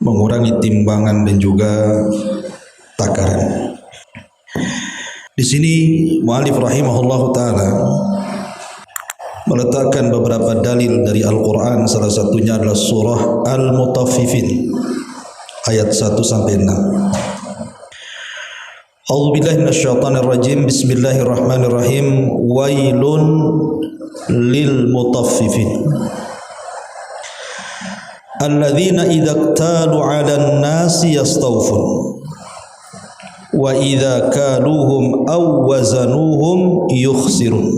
mengurangi timbangan dan juga takaran. Di sini mu'allif rahimahullahu taala meletakkan beberapa dalil dari Al-Qur'an, salah satunya adalah surah Al-Mutaffifin ayat 1 sampai 6. A'udzubillahi minasyaitonir rajim. Bismillahirrahmanirrahim. Wailun lil mutaffifin alladzina idza iktalu 'alan nasi yastawfun wa idza kaluhum aw wazanuhum yukhsirun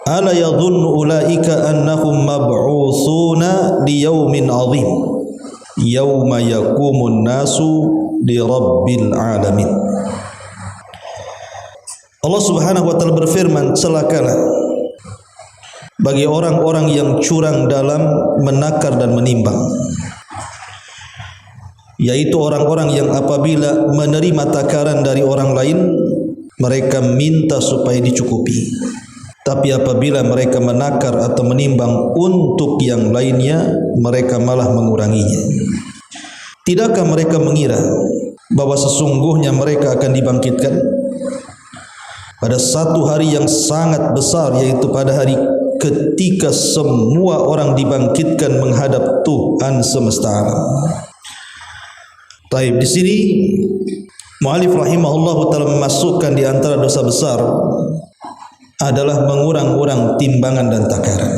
ala yadhunnu ulaika annahum mab'utsuna liyaumin 'adzim yauma yaqumun nasu li rabbil alamin. Allah Subhanahu wa taala berfirman, celakalah bagi orang-orang yang curang dalam menakar dan menimbang, yaitu orang-orang yang apabila menerima takaran dari orang lain mereka minta supaya dicukupi, tapi apabila mereka menakar atau menimbang untuk yang lainnya mereka malah menguranginya. Tidakkah mereka mengira bahwa sesungguhnya mereka akan dibangkitkan pada satu hari yang sangat besar, yaitu pada hari ketika semua orang dibangkitkan menghadap Tuhan semesta alam. Taib, di sini mu'allif rahimahullah taala memasukkan di antara dosa besar adalah mengurang-urang timbangan dan takaran.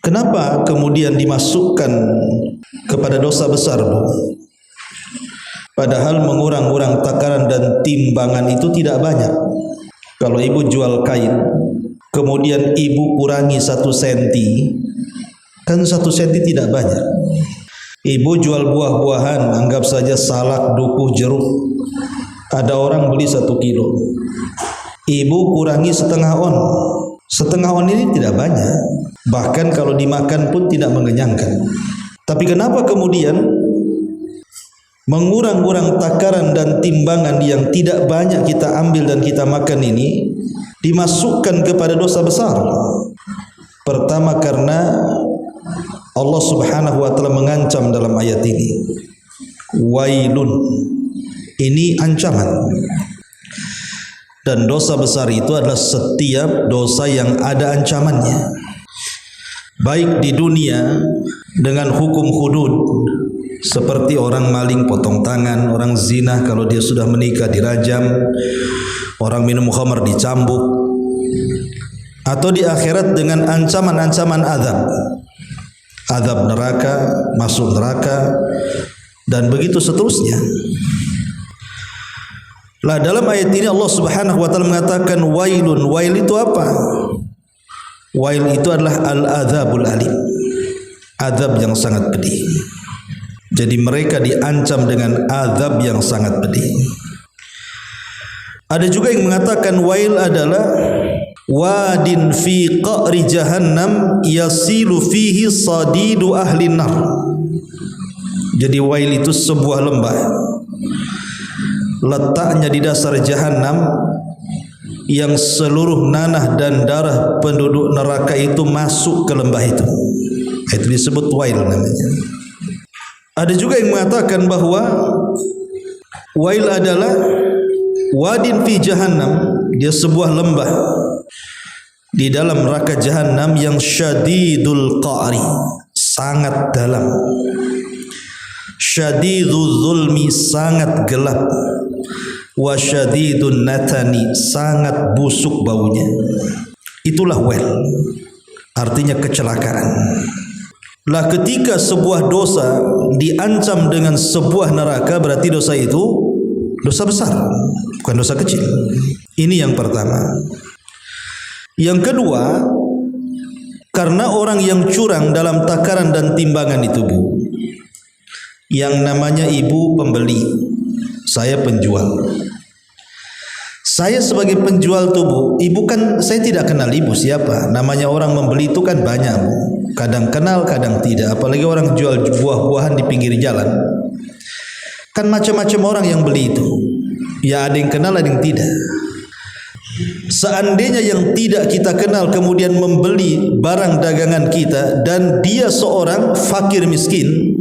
Kenapa kemudian dimasukkan kepada dosa besar, Bu? Padahal mengurang-urang takaran dan timbangan itu tidak banyak. Kalau ibu jual kain, kemudian ibu kurangi 1 senti, kan 1 senti tidak banyak. Ibu jual buah-buahan, anggap saja salak, dukuh, jeruk, ada orang beli 1 kilo, ibu kurangi setengah on. Setengah on ini tidak banyak, bahkan kalau dimakan pun tidak mengenyangkan. Tapi kenapa kemudian mengurang-urang takaran dan timbangan yang tidak banyak kita ambil dan kita makan ini dimasukkan kepada dosa besar? Pertama, karena Allah Subhanahu wa taala mengancam dalam ayat ini. Wailun, ini ancaman. Dan dosa besar itu adalah setiap dosa yang ada ancamannya, baik di dunia dengan hukum hudud seperti orang maling potong tangan, orang zina kalau dia sudah menikah dirajam, orang minum khamar dicambuk, atau di akhirat dengan ancaman-ancaman azab neraka, masuk neraka, dan begitu seterusnya. Lah dalam ayat ini Allah Subhanahu wa taala mengatakan wailun. Wail itu apa? Wail itu adalah al-adzabul alim, azab yang sangat pedih. Jadi mereka diancam dengan azab yang sangat pedih. Ada juga yang mengatakan wail adalah wadin fi qa'ri jahannam yasilu fihi sadidu ahli nar. Jadi wail itu sebuah lembah, letaknya di dasar jahanam, yang seluruh nanah dan darah penduduk neraka itu masuk ke lembah itu. Itu disebut wail namanya. Ada juga yang mengatakan bahwa wail adalah wadin fi jahannam, dia sebuah lembah di dalam neraka jahanam yang syadidul qa'ri, sangat dalam, syadidul zulmi, sangat gelap, wa syadidun natani, sangat busuk baunya. Itulah wail, artinya kecelakaan. Lah ketika sebuah dosa diancam dengan sebuah neraka, berarti dosa itu dosa besar, bukan dosa kecil. Ini yang pertama. Yang kedua, karena orang yang curang dalam takaran dan timbangan itu, Bu, yang namanya ibu pembeli, saya penjual. Saya sebagai penjual tuh, Bu, ibu kan saya tidak kenal ibu siapa. Namanya orang membeli itu kan banyak, Bu. Kadang kenal, kadang tidak. Apalagi orang jual buah-buahan di pinggir jalan. Kan macam-macam orang yang beli itu. Ya ada yang kenal, ada yang tidak. Seandainya yang tidak kita kenal kemudian membeli barang dagangan kita dan dia seorang fakir miskin,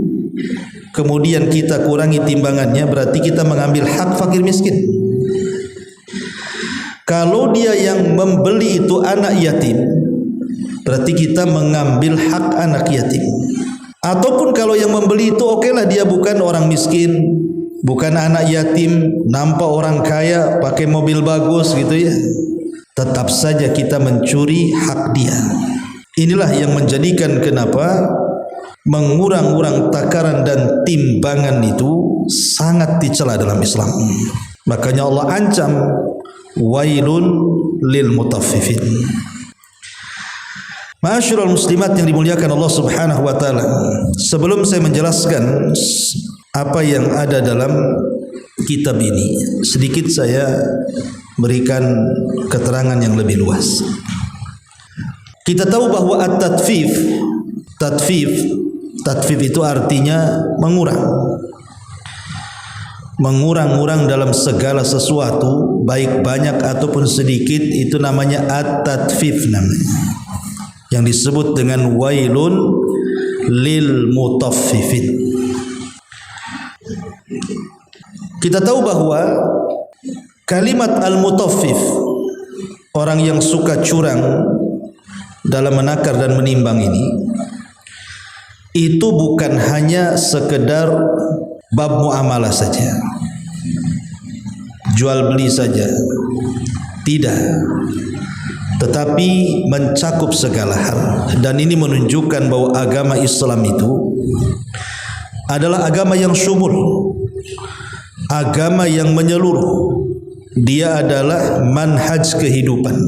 kemudian kita kurangi timbangannya, berarti kita mengambil hak fakir miskin. Kalau dia yang membeli itu anak yatim, berarti kita mengambil hak anak yatim. Ataupun kalau yang membeli itu okelah dia bukan orang miskin, bukan anak yatim, nampak orang kaya, pakai mobil bagus gitu ya, tetap saja kita mencuri hak dia. Inilah yang menjadikan kenapa mengurang-urang takaran dan timbangan itu sangat dicela dalam Islam. Makanya Allah ancam, wailun lil mutaffifin. Ma'asyiral muslimat yang dimuliakan Allah Subhanahu wa taala, sebelum saya menjelaskan apa yang ada dalam kitab ini, sedikit saya berikan keterangan yang lebih luas. Kita tahu bahwa at-tatfif itu artinya mengurang dalam segala sesuatu, baik banyak ataupun sedikit, itu namanya at-tatfif namanya, yang disebut dengan wailun lil mutaffifin. Kita tahu bahwa kalimat al-mutaffif, orang yang suka curang dalam menakar dan menimbang ini, itu bukan hanya sekedar bab muamalah saja, jual beli saja, tidak, tetapi mencakup segala hal. Dan ini menunjukkan bahwa agama Islam itu adalah agama yang syumul, agama yang menyeluruh. Dia adalah manhaj kehidupan,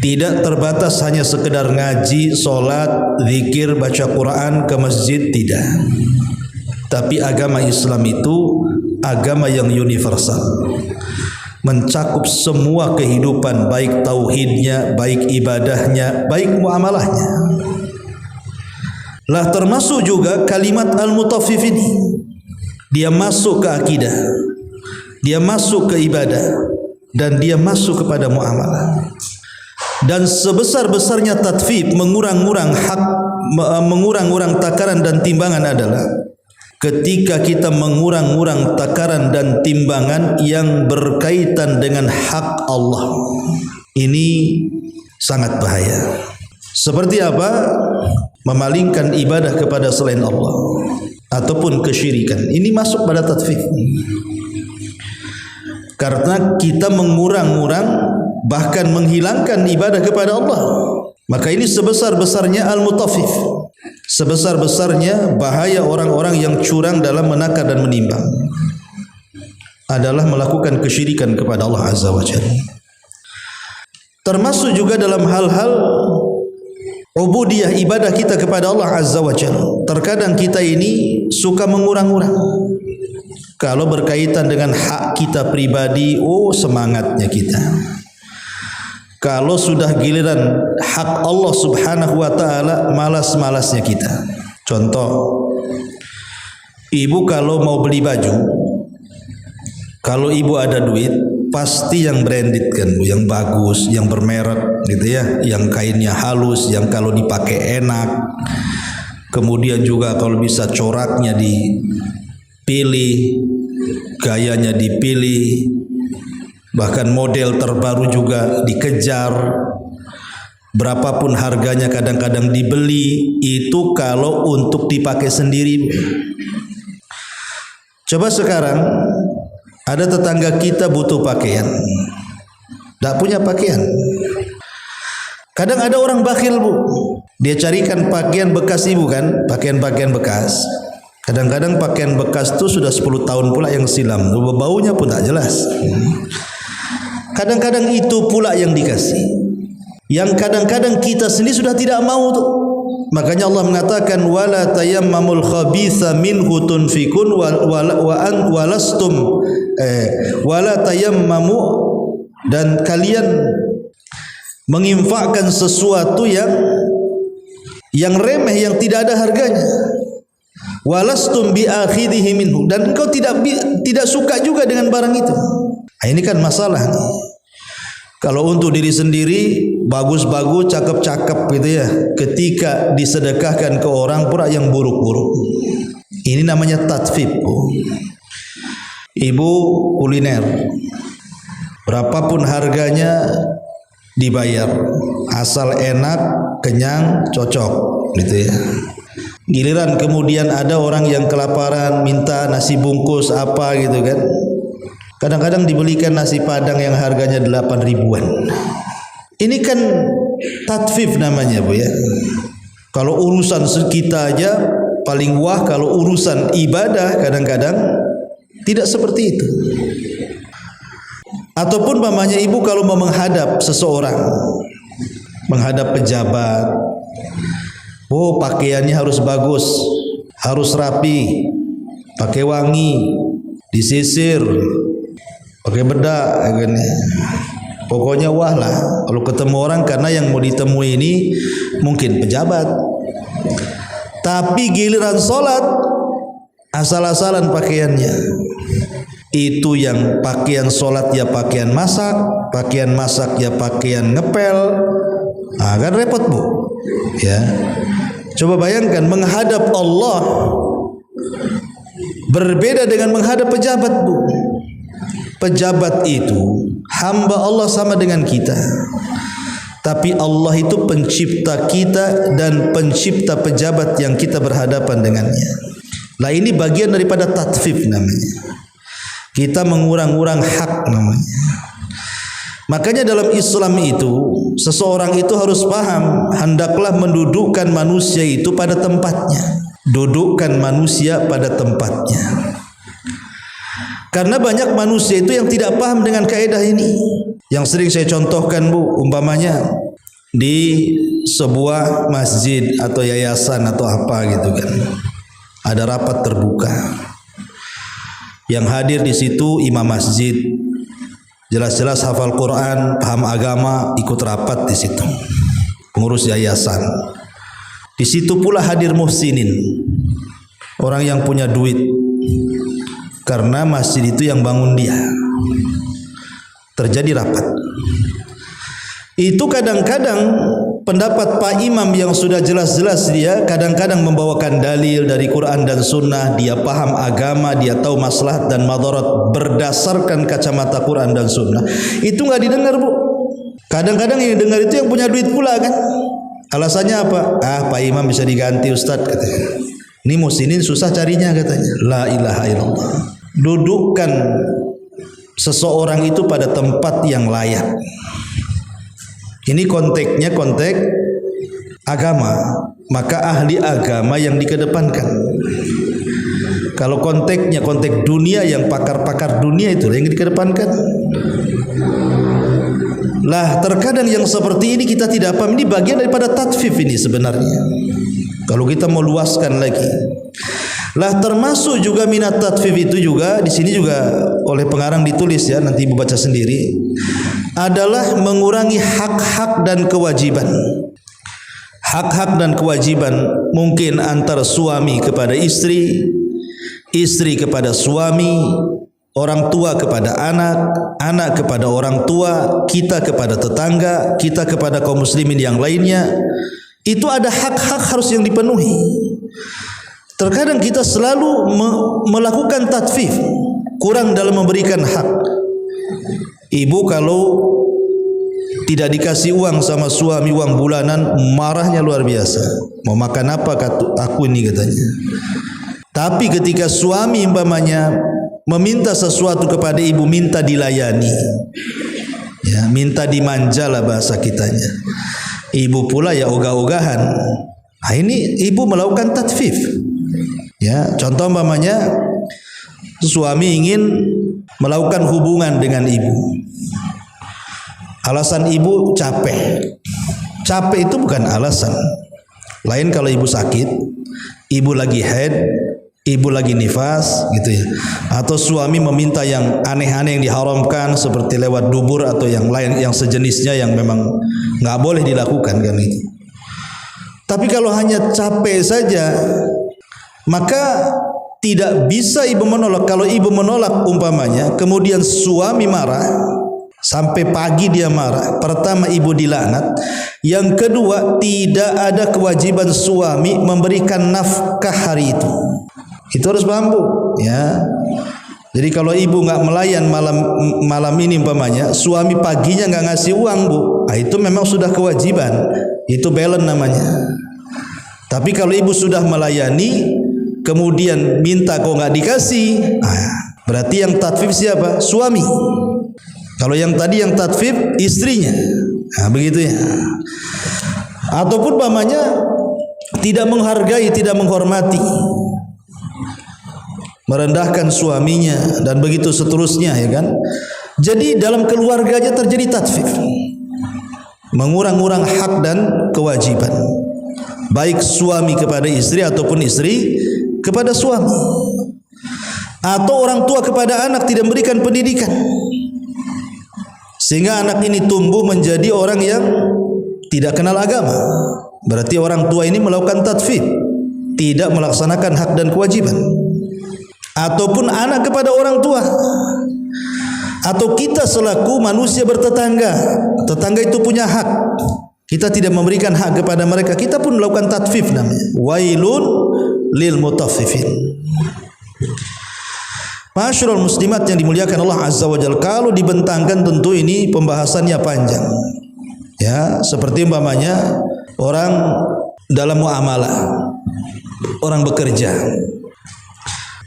tidak terbatas hanya sekedar ngaji, solat, zikir, baca Quran, ke masjid, tidak. Tapi agama Islam itu agama yang universal, mencakup semua kehidupan, baik tauhidnya, baik ibadahnya, baik muamalahnya. Lah termasuk juga kalimat al-mutaffif ini, dia masuk ke akidah, dia masuk ke ibadah, dan dia masuk kepada muamalah. Dan sebesar-besarnya tatfif, mengurang-urang takaran dan timbangan adalah ketika kita mengurang-urang takaran dan timbangan yang berkaitan dengan hak Allah. Ini sangat bahaya. Seperti apa? Memalingkan ibadah kepada selain Allah ataupun kesyirikan. Ini masuk pada tatfif. Karena kita mengurang-urang, bahkan menghilangkan ibadah kepada Allah. Maka ini sebesar-besarnya al-mutaffif, sebesar-besarnya bahaya orang-orang yang curang dalam menakar dan menimbang, adalah melakukan kesyirikan kepada Allah Azza wa Jalla. Termasuk juga dalam hal-hal ubudiyah, ibadah kita kepada Allah Azza wa Jalla. Terkadang kita ini suka mengurang-urang. Kalau berkaitan dengan hak kita pribadi, semangatnya kita. Kalau sudah giliran hak Allah Subhanahu wa taala, malas-malasnya kita. Contoh, ibu kalau mau beli baju, kalau ibu ada duit, pasti yang branded kan, yang bagus, yang bermerek gitu ya, yang kainnya halus, yang kalau dipakai enak. Kemudian juga kalau bisa coraknya dipilih, gayanya dipilih, bahkan model terbaru juga dikejar. Berapapun harganya kadang-kadang dibeli. Itu kalau untuk dipakai sendiri. Coba sekarang ada tetangga kita butuh pakaian, tidak punya pakaian. Kadang ada orang bakhil, bu, dia carikan pakaian bekas ibu kan, pakaian-pakaian bekas. Kadang-kadang pakaian bekas itu sudah 10 tahun pula yang silam, baunya pun tak jelas. Kadang-kadang itu pula yang dikasih, yang kadang-kadang kita sendiri sudah tidak mau tuh. Makanya Allah mengatakan wala tayammamul khabitha minhu tunfikun wala tayammamu, dan kalian menginfakkan sesuatu yang remeh, yang tidak ada harganya. walastum biakhidhihi minhu, dan engkau tidak suka juga dengan barang itu. Nah, ini kan masalah nih. Kalau untuk diri sendiri bagus-bagus, cakep-cakep gitu ya, ketika disedekahkan ke orang pula yang buruk-buruk. Ini namanya tatfif. Ibu kuliner, berapapun harganya dibayar, asal enak, kenyang, cocok gitu ya. Giliran kemudian ada orang yang kelaparan minta nasi bungkus apa gitu kan. Kadang-kadang dibelikan nasi padang yang harganya 8 ribuan. Ini kan tatfif namanya Bu ya. Kalau urusan kita aja paling wah, kalau urusan ibadah kadang-kadang tidak seperti itu. Ataupun mamanya ibu kalau mau menghadap seseorang, menghadap pejabat, oh pakaiannya harus bagus, harus rapi, pakai wangi, disisir, pakai bedak, pokoknya wah lah kalau ketemu orang, karena yang mau ditemui ini mungkin pejabat. Tapi giliran sholat asal-asalan pakaiannya. Itu yang pakaian sholat ya pakaian masak ya pakaian ngepel. Nah, kan repot Bu ya. Coba bayangkan menghadap Allah berbeda dengan menghadap pejabat Bu. Pejabat itu hamba Allah sama dengan kita, tapi Allah itu pencipta kita dan pencipta pejabat yang kita berhadapan dengannya. Nah, ini bagian daripada tatfif namanya. Kita mengurang-urang hak namanya. Makanya dalam Islam itu seseorang itu harus paham, hendaklah mendudukkan manusia itu pada tempatnya. Dudukkan manusia pada tempatnya. Karena banyak manusia itu yang tidak paham dengan kaidah ini. Yang sering saya contohkan Bu, umpamanya di sebuah masjid atau yayasan atau apa gitu kan, ada rapat terbuka. Yang hadir di situ imam masjid, jelas-jelas hafal Quran, paham agama, ikut rapat di situ. Pengurus yayasan. Di situ pula hadir muhsinin, orang yang punya duit, karena masjid itu yang bangun dia. Terjadi rapat. Itu kadang-kadang pendapat Pak Imam yang sudah jelas-jelas dia kadang-kadang membawakan dalil dari Quran dan Sunnah, dia paham agama, dia tahu maslahat dan madarat berdasarkan kacamata Quran dan Sunnah. Itu nggak didengar Bu. Kadang-kadang yang dengar itu yang punya duit pula kan. Alasannya apa? Pak Imam bisa diganti Ustadz katanya. Ini muhsinin susah carinya katanya. La ilaha illallah. Dudukkan seseorang itu pada tempat yang layak. Ini konteksnya konteks agama, maka ahli agama yang dikedepankan. Kalau konteksnya konteks dunia, yang pakar-pakar dunia itu yang dikedepankan. Lah terkadang yang seperti ini kita tidak paham. Ini bagian daripada tatfif ini sebenarnya. Kalau kita mau luaskan lagi, lah termasuk juga minat tatfif itu juga di sini juga oleh pengarang ditulis ya, nanti ibu baca sendiri, adalah mengurangi hak-hak dan kewajiban. Hak-hak dan kewajiban mungkin antara suami kepada istri, istri kepada suami, orang tua kepada anak, anak kepada orang tua, kita kepada tetangga, kita kepada kaum muslimin yang lainnya. Itu ada hak-hak harus yang dipenuhi. Terkadang kita selalu melakukan tatfif, kurang dalam memberikan hak. Ibu kalau tidak dikasih uang sama suami, uang bulanan, marahnya luar biasa. Mau makan apa aku ini katanya. Tapi ketika suami umpamanya meminta sesuatu kepada ibu, minta dilayani, ya, minta dimanja lah bahasa kitanya. Ibu pula ya ogah-ogahan. Nah, ini ibu melakukan tatfif. Ya, contoh umpamanya suami ingin melakukan hubungan dengan ibu. Alasan ibu capek. Capek itu bukan alasan. Lain kalau ibu sakit, ibu lagi haid, ibu lagi nifas gitu ya. Atau suami meminta yang aneh-aneh yang diharamkan seperti lewat dubur atau yang lain yang sejenisnya yang memang nggak boleh dilakukan kan itu. Tapi kalau hanya capek saja, Maka tidak bisa ibu menolak. Kalau ibu menolak umpamanya, kemudian suami marah, sampai pagi dia marah. Pertama, ibu dilaknat. Yang kedua, tidak ada kewajiban suami memberikan nafkah hari itu. Itu harus paham, Bu, ya. Jadi kalau ibu nggak melayan malam ini umpamanya, suami paginya nggak ngasih uang, Bu, nah, itu memang sudah kewajiban. Itu balance namanya. Tapi kalau ibu sudah melayani, kemudian minta kok nggak dikasih, berarti yang tatfif siapa? Suami. Kalau yang tadi yang tatfif istrinya. Nah, begitu ya. Ataupun umpamanya tidak menghargai, tidak menghormati, merendahkan suaminya dan begitu seterusnya, ya kan? Jadi dalam keluarganya terjadi tatfif, mengurang-urang hak dan kewajiban, baik suami kepada istri ataupun istri kepada suami, atau orang tua kepada anak tidak memberikan pendidikan, sehingga anak ini tumbuh menjadi orang yang tidak kenal agama. Berarti orang tua ini melakukan tatfif, tidak melaksanakan hak dan kewajiban. Ataupun anak kepada orang tua, atau kita selaku manusia bertetangga, tetangga itu punya hak, kita tidak memberikan hak kepada mereka, kita pun melakukan tatfif, namanya wailun lil mutaffifin. Masyarul muslimat yang dimuliakan Allah Azza wa Jalla, kalau dibentangkan tentu ini pembahasannya panjang, ya. Seperti umpamanya orang dalam muamalah, orang bekerja,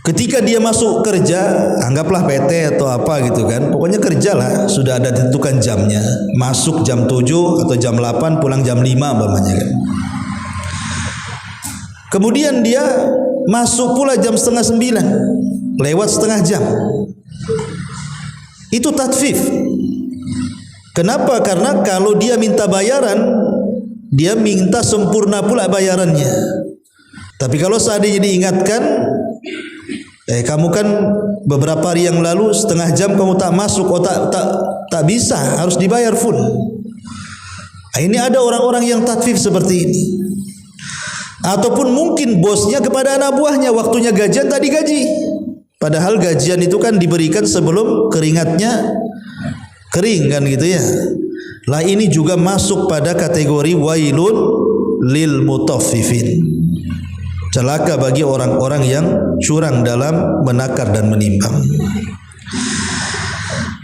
ketika dia masuk kerja, anggaplah PT atau apa gitu kan, pokoknya kerjalah, sudah ada ditentukan jamnya, masuk jam 7 atau jam 8, pulang jam 5 umpamanya kan. Kemudian dia masuk pula jam setengah 9, lewat setengah jam. Itu tatfif. Kenapa? Karena kalau dia minta bayaran, dia minta sempurna pula bayarannya. Tapi kalau seandainya diingatkan, kamu kan beberapa hari yang lalu setengah jam kamu tak masuk, tak bisa, harus dibayar full. Ini ada orang-orang yang tatfif seperti ini. Ataupun mungkin bosnya kepada anak buahnya, waktunya gajian tak digaji, padahal gajian itu kan diberikan sebelum keringatnya kering kan gitu ya. Lah ini juga masuk pada kategori wailun lil mutaffifin. Celaka bagi orang-orang yang curang dalam menakar dan menimbang.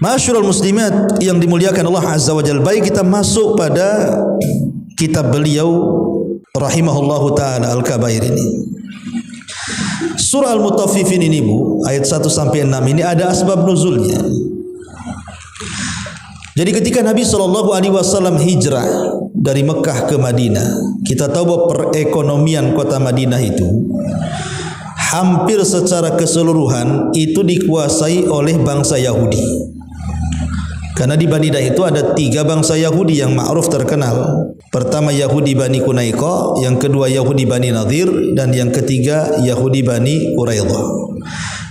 Masyarul muslimat yang dimuliakan Allah Azza wa Jalla, baik kita masuk pada kitab beliau rahimahullahu ta'ala Al-Kabair ini. Surah Al-Mutaffifin ini, Bu, ayat 1 sampai 6 ini ada asbab nuzulnya. Jadi ketika Nabi SAW hijrah dari Mekah ke Madinah, kita tahu bahwa perekonomian kota Madinah itu hampir secara keseluruhan itu dikuasai oleh bangsa Yahudi. Karena di Madinah itu ada 3 bangsa Yahudi yang ma'ruf terkenal. Pertama Yahudi Bani Qunaiqa, yang kedua Yahudi Bani Nadir, dan yang ketiga Yahudi Bani Quraidah.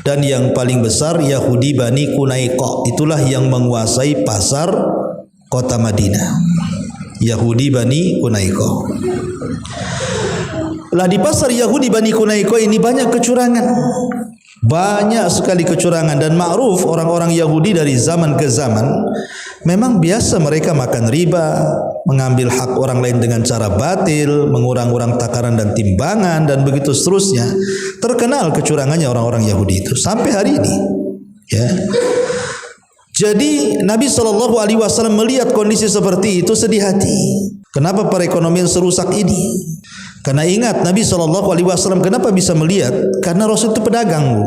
Dan yang paling besar Yahudi Bani Qunaiqa, itulah yang menguasai pasar kota Madinah. Yahudi Bani Qunaiqa. Lah di pasar Yahudi Bani Qunaiqa ini banyak kecurangan. Banyak sekali kecurangan, dan ma'ruf orang-orang Yahudi dari zaman ke zaman memang biasa mereka makan riba, mengambil hak orang lain dengan cara batil, mengurang-urang takaran dan timbangan, dan begitu seterusnya. Terkenal kecurangannya orang-orang Yahudi itu sampai hari ini, ya. Jadi Nabi SAW melihat kondisi seperti itu, sedih hati. Kenapa perekonomian serusak ini? Karena ingat Nabi SAW kenapa bisa melihat? Karena Rasul itu pedagang, Bu.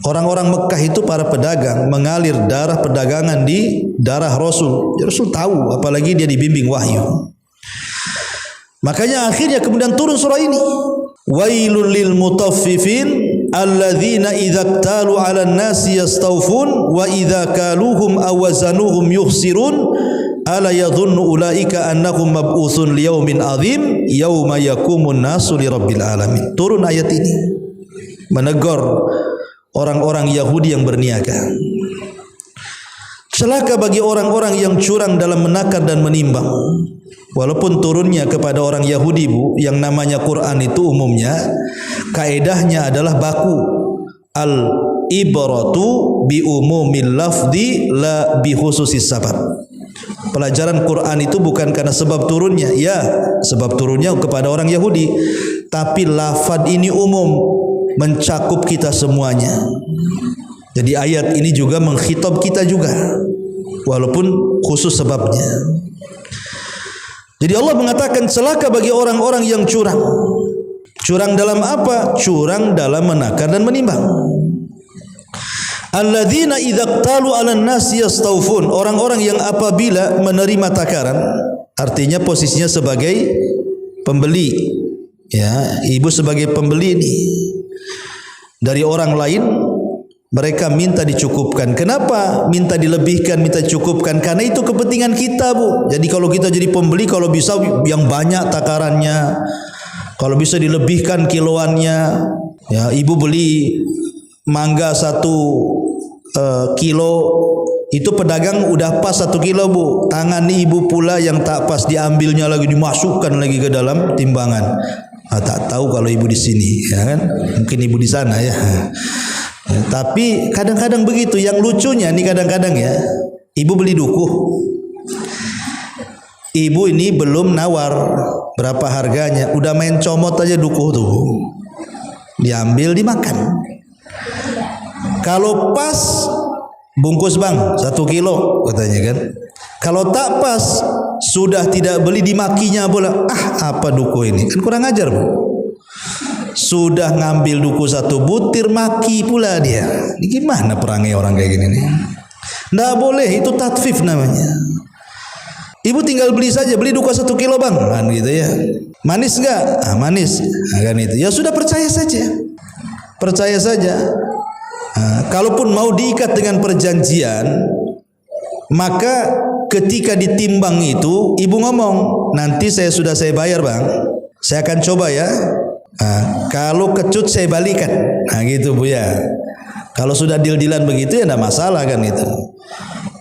Orang-orang Mekah itu para pedagang, mengalir darah perdagangan di darah Rasul. Ya, Rasul tahu, apalagi dia dibimbing wahyu. Makanya akhirnya kemudian turun surah ini. Wailul lil mutaffifin alladzina idza iktalu 'alan nasi yastawfun wa idza kaluhum aw wazanuhum yukhsirun. Ala yadhunnu ulaika annahum mab'utsun liyaumin 'adzim yauma yaqumun nasu lirabbil alamin. Turun ayat ini menegur orang-orang Yahudi yang berniaga. Celaka bagi orang-orang yang curang dalam menakar dan menimbang. Walaupun turunnya kepada orang Yahudi, Bu, yang namanya Quran itu umumnya Kaedahnya adalah baku. Al-ibratu bi umumil lafzi la bi khususis sabab. Pelajaran Quran itu bukan karena sebab turunnya. Ya, sebab turunnya kepada orang Yahudi, tapi lafaz ini umum, mencakup kita semuanya. Jadi ayat ini juga mengkhitab kita juga, walaupun khusus sebabnya. Jadi Allah mengatakan celaka bagi orang-orang yang curang. Curang dalam apa? Curang dalam menakar dan menimbang. Alladzina idza qtalu 'alan nasi yastawfun. Orang-orang yang apabila menerima takaran, artinya posisinya sebagai pembeli. Ya, ibu sebagai pembeli ini dari orang lain, mereka minta dicukupkan. Kenapa minta dilebihkan, minta dicukupkan? Karena itu kepentingan kita, Bu. Jadi kalau kita jadi pembeli, kalau bisa yang banyak takarannya, kalau bisa dilebihkan kiloannya. Ya, ibu beli mangga 1 kilo, itu pedagang udah pas 1 kilo, Bu. Tangan ibu pula yang tak pas, diambilnya lagi, dimasukkan lagi ke dalam timbangan. Tak tahu kalau ibu di sini, ya kan? Mungkin ibu di sana ya. Ya, tapi kadang-kadang begitu. Yang lucunya nih kadang-kadang ya, ibu beli duku, ibu ini belum nawar berapa harganya, udah main comot aja duku tuh, diambil dimakan. Kalau pas, bungkus bang 1 kilo katanya kan. Kalau tak pas, sudah tidak beli, dimakinya pula. Apa duku ini, kan kurang ajar, Bu. Sudah ngambil duku 1 butir, maki pula dia. Ini gimana perangai orang kayak gini nih? Nggak boleh, itu tatfif namanya. Ibu tinggal beli saja, beli duku 1 kilo bang, kan gitu ya. Manis nggak? Manis, nah, kan itu. Ya sudah, percaya saja, percaya saja. Kalaupun mau diikat dengan perjanjian, maka ketika ditimbang itu, ibu ngomong, nanti saya bayar bang, saya akan coba ya. Kalau kecut saya balikan. Gitu Bu ya. Kalau sudah deal-dealan begitu ya enggak masalah kan itu.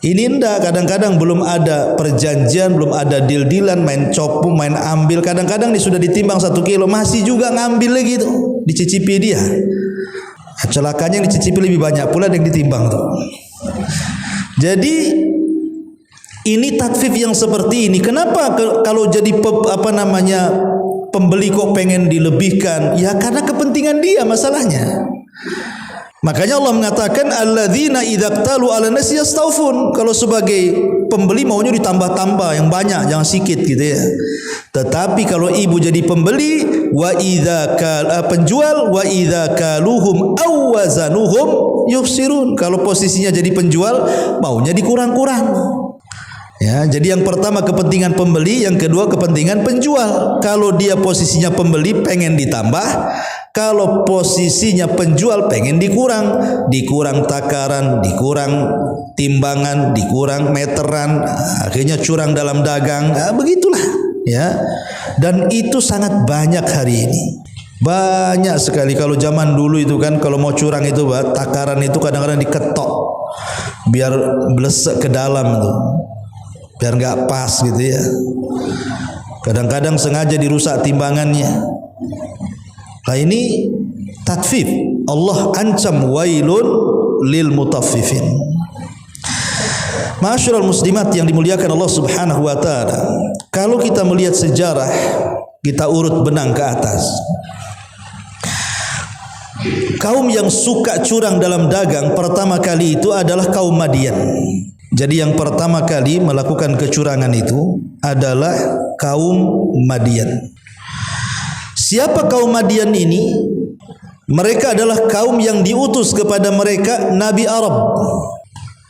Ini enggak, kadang-kadang belum ada perjanjian, belum ada deal-dealan, main copu, main ambil. Kadang-kadang sudah ditimbang 1 kilo, masih juga ngambil lagi tuh, dicicipi dia. Celakanya yang dicicipi lebih banyak pula yang ditimbang tuh. Jadi ini tatfif yang seperti ini. Kenapa kalau jadi pembeli kok pengen dilebihkan? Ya karena kepentingan dia masalahnya. Makanya Allah mengatakan alladzina idza qtalu 'alan nasi yastawfun. Kalau sebagai pembeli maunya ditambah-tambah yang banyak, jangan sedikit gitu ya. Tetapi kalau ibu jadi pembeli, penjual, wa idza kaluhum aw wazanuhum yufsirun. Kalau posisinya jadi penjual, maunya dikurang-kurang. Ya, jadi yang pertama kepentingan pembeli, yang kedua kepentingan penjual. Kalau dia posisinya pembeli pengen ditambah, kalau posisinya penjual pengen dikurang takaran, dikurang timbangan, dikurang meteran, akhirnya curang dalam dagang. Begitulah ya. Dan itu sangat banyak hari ini. Banyak sekali. Kalau zaman dulu itu kan, kalau mau curang itu takaran itu kadang-kadang diketok biar blesek ke dalam tuh, biar nggak pas gitu ya. Kadang-kadang sengaja dirusak timbangannya. Nah ini tatfif. Allah ancam wailun lil mutaffifin. Ma'asyiral muslimat yang dimuliakan Allah Subhanahu wa taala. Kalau kita melihat sejarah, kita urut benang ke atas. Kaum yang suka curang dalam dagang pertama kali itu adalah kaum Madian. Jadi yang pertama kali melakukan kecurangan itu adalah kaum Madian. Siapa kaum Madian ini? Mereka adalah kaum yang diutus kepada mereka Nabi Arab.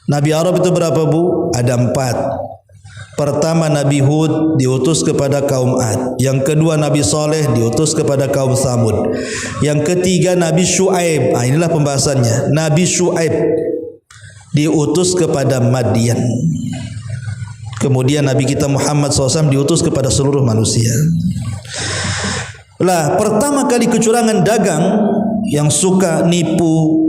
Nabi Arab itu berapa Bu? Ada 4. Pertama Nabi Hud diutus kepada kaum Ad. Yang kedua Nabi Saleh diutus kepada kaum Samud. Yang ketiga Nabi Syuaib. Inilah pembahasannya. Nabi Syuaib diutus kepada Madian. Kemudian Nabi kita Muhammad SAW diutus kepada seluruh manusia. Lah, pertama kali kecurangan dagang yang suka nipu,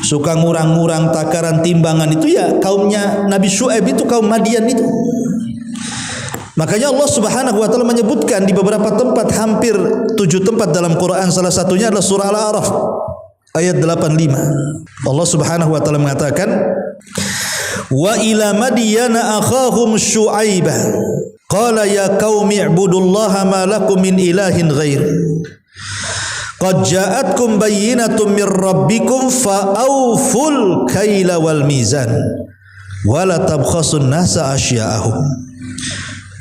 suka ngurang-ngurang takaran timbangan itu ya kaumnya Nabi Syuaib itu, kaum Madian itu. Makanya Allah Subhanahu wa taala menyebutkan di beberapa tempat, hampir 7 tempat dalam Quran, salah satunya adalah surah Al-A'raf ayat 85. Allah Subhanahu wa taala mengatakan, wa ila madyana akhahum syu'aibah qala ya qaumi ibudullaha ma lakum min ilahin ghair qad ja'atkum bayyinatun mir rabbikum fa awful kaila wal mizan wa la tabkhasun nasa asya'ahum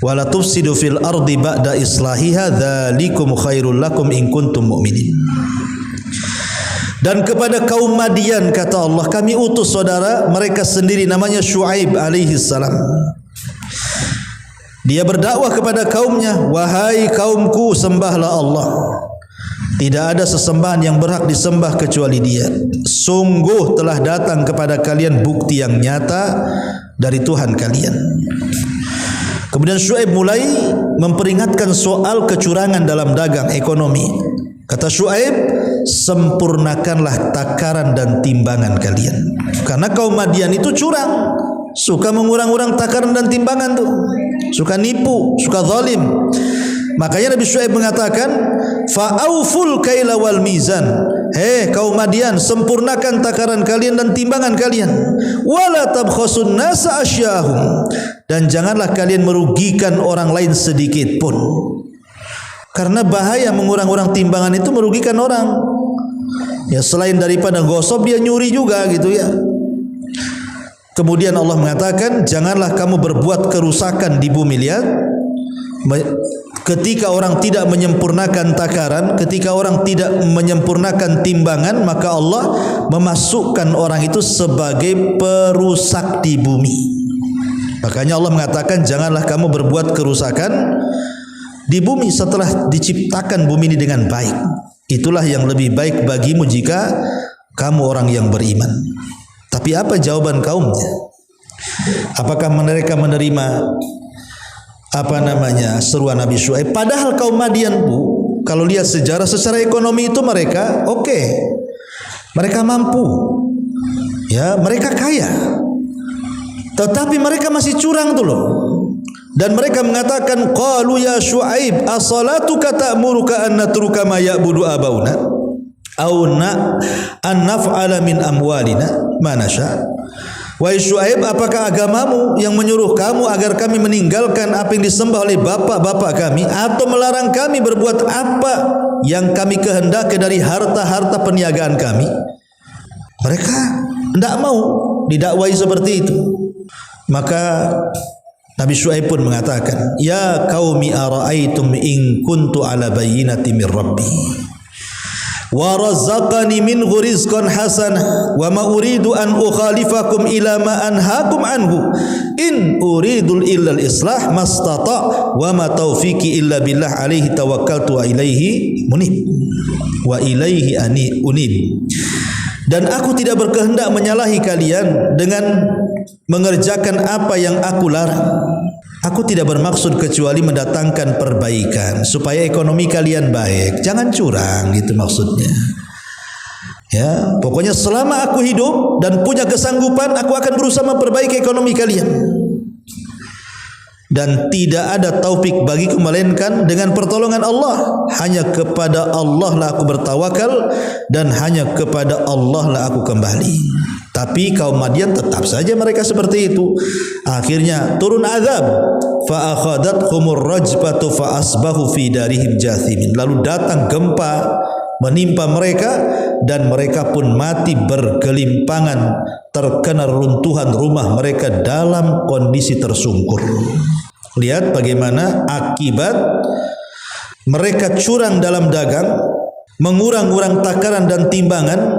wa la tufsidu fil ardi ba'da islahiha dzalikum khairul lakum in kuntum mu'minin. Dan kepada kaum Madian kata Allah, kami utus saudara mereka sendiri namanya Syuaib alaihi salam. Dia berdakwah kepada kaumnya, wahai kaumku, sembahlah Allah. Tidak ada sesembahan yang berhak disembah kecuali Dia. Sungguh telah datang kepada kalian bukti yang nyata dari Tuhan kalian. Kemudian Syuaib mulai memperingatkan soal kecurangan dalam dagang ekonomi. Kata Syuaib, sempurnakanlah takaran dan timbangan kalian. Karena kaum Madian itu curang, suka mengurang-urang takaran dan timbangan tuh, suka nipu, suka zalim. Makanya Nabi Syuaib mengatakan, fa'auful kaila wal mizan. Hei kaum Madian, sempurnakan takaran kalian dan timbangan kalian. Wala tabkhasun nasa asya'ahum. Dan janganlah kalian merugikan orang lain sedikit pun. Karena bahaya mengurang-urang timbangan itu merugikan orang. Ya, selain daripada gosop, dia nyuri juga gitu ya. Kemudian Allah mengatakan, janganlah kamu berbuat kerusakan di bumi. Lihat, ketika orang tidak menyempurnakan takaran, ketika orang tidak menyempurnakan timbangan, maka Allah memasukkan orang itu sebagai perusak di bumi. Makanya Allah mengatakan, janganlah kamu berbuat kerusakan di bumi setelah diciptakan bumi ini dengan baik. Itulah yang lebih baik bagimu jika kamu orang yang beriman. Tapi apa jawaban kaumnya? Apakah mereka menerima seruan Nabi Syuaib? Padahal kaum Madian, Bu, kalau lihat sejarah secara ekonomi itu mereka oke. Mereka mampu. Ya, mereka kaya. Tetapi mereka masih curang tuh loh. Dan mereka mengatakan, qalu ya Syuaib as-salatuka ta'muruka an natruka ma ya'budu abauna aw an naf'ala min amwalina ma nasha. Wahai Syuaib, apakah agamamu yang menyuruh kamu agar kami meninggalkan apa yang disembah oleh bapak-bapak kami, atau melarang kami berbuat apa yang kami kehendaki dari harta-harta perniagaan kami? Mereka tidak mau didakwai seperti itu. Maka Nabi Syuaib pun mengatakan, ya qaumi ara'aitum in kuntu ala bayyinati min rabbi wa razaqani minhu rizqan hasanah wa ma uridu an ukhalifakum ila ma anhaakum anhu in uridul illa al-islah mastata wa ma taufiqi illa billah alaihi tawakkaltu wa ilaihi munib wa ilaihi unib. Dan aku tidak berkehendak menyalahi kalian dengan mengerjakan apa yang aku larang. Aku tidak bermaksud kecuali mendatangkan perbaikan supaya ekonomi kalian baik. Jangan curang, gitu maksudnya. Ya, pokoknya selama aku hidup dan punya kesanggupan, aku akan berusaha memperbaiki ekonomi kalian. Dan tidak ada taufik bagiku melainkan dengan pertolongan Allah. Hanya kepada Allah lah aku bertawakal dan hanya kepada Allah lah aku kembali. Tapi kaum Madian tetap saja mereka seperti itu. Akhirnya turun azab, fa akhadathumur rajfatu fa asbahu fi darihim jathimin. Lalu datang gempa menimpa mereka dan mereka pun mati bergelimpangan, terkena runtuhan rumah mereka dalam kondisi tersungkur. Lihat bagaimana akibat mereka curang dalam dagang, mengurang-urang takaran dan timbangan,